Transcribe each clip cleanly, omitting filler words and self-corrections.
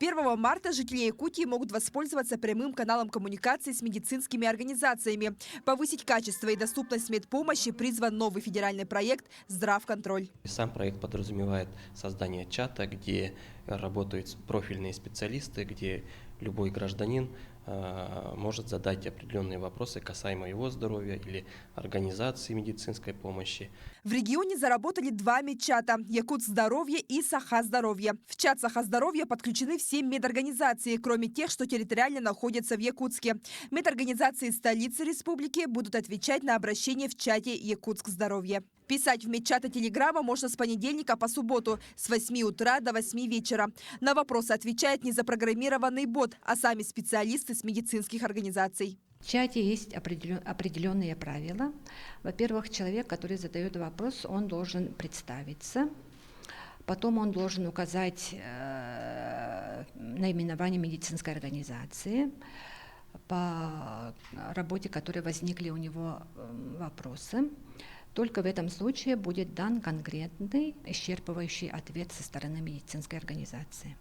1 марта жители Якутии могут воспользоваться прямым каналом коммуникации с медицинскими организациями. Повысить качество и доступность медпомощи призван новый федеральный проект «Здравконтроль». Сам проект подразумевает создание чата, где работают профильные специалисты, где любой гражданин может задать определенные вопросы касаемо его здоровья или организации медицинской помощи. В регионе заработали 2 медчата – Якутск-здоровье и Саха-здоровье. В чат Саха-здоровья подключены все медорганизации, кроме тех, что территориально находятся в Якутске. Медорганизации столицы республики будут отвечать на обращения в чате Якутск-здоровье. Писать в медчаты телеграмма можно с понедельника по субботу с 8 утра до 8 вечера. На вопросы отвечает не запрограммированный бот, а сами специалисты с медицинских организаций. В чате есть определенные правила. Во-первых, человек, который задает вопрос, он должен представиться. Потом он должен указать наименование медицинской организации, по работе которой возникли у него вопросы. Только в этом случае будет дан конкретный, исчерпывающий ответ со стороны медицинской организации.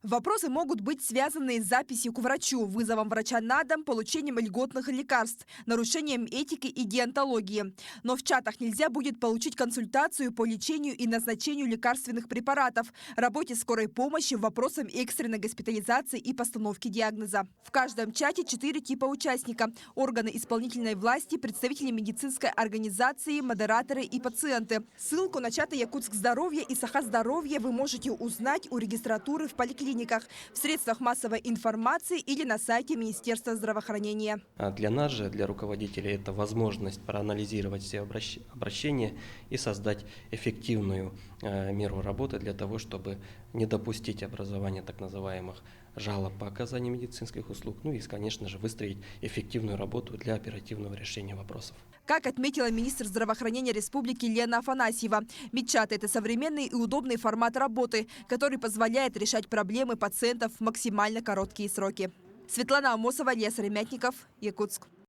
Вопросы могут быть связаны с записью к врачу, вызовом врача на дом, получением льготных лекарств, нарушением этики и деонтологии. Но в чатах нельзя будет получить консультацию по лечению и назначению лекарственных препаратов, работе скорой помощи, вопросам экстренной госпитализации и постановки диагноза. В каждом чате 4 типа участника – органы исполнительной власти, представители медицинской организации, модераторы и пациенты. Ссылку на чаты Якутск-здоровье и Саха-здоровье вы можете узнать у регистратуры в поликлиниках, в средствах массовой информации или на сайте Министерства здравоохранения. Для нас же, для руководителей, это возможность проанализировать все обращения и создать эффективную меру работы для того, чтобы не допустить образования так называемых жалоб по оказанию медицинских услуг, ну и, конечно же, выстроить эффективную работу для оперативного решения вопросов. Как отметила министр здравоохранения республики Лена Афанасьева, медчаты – это современный и удобный формат работы, который позволяет решать проблемы пациентов в максимально короткие сроки. Светлана Амосова, Илья Сыромятников, Якутск.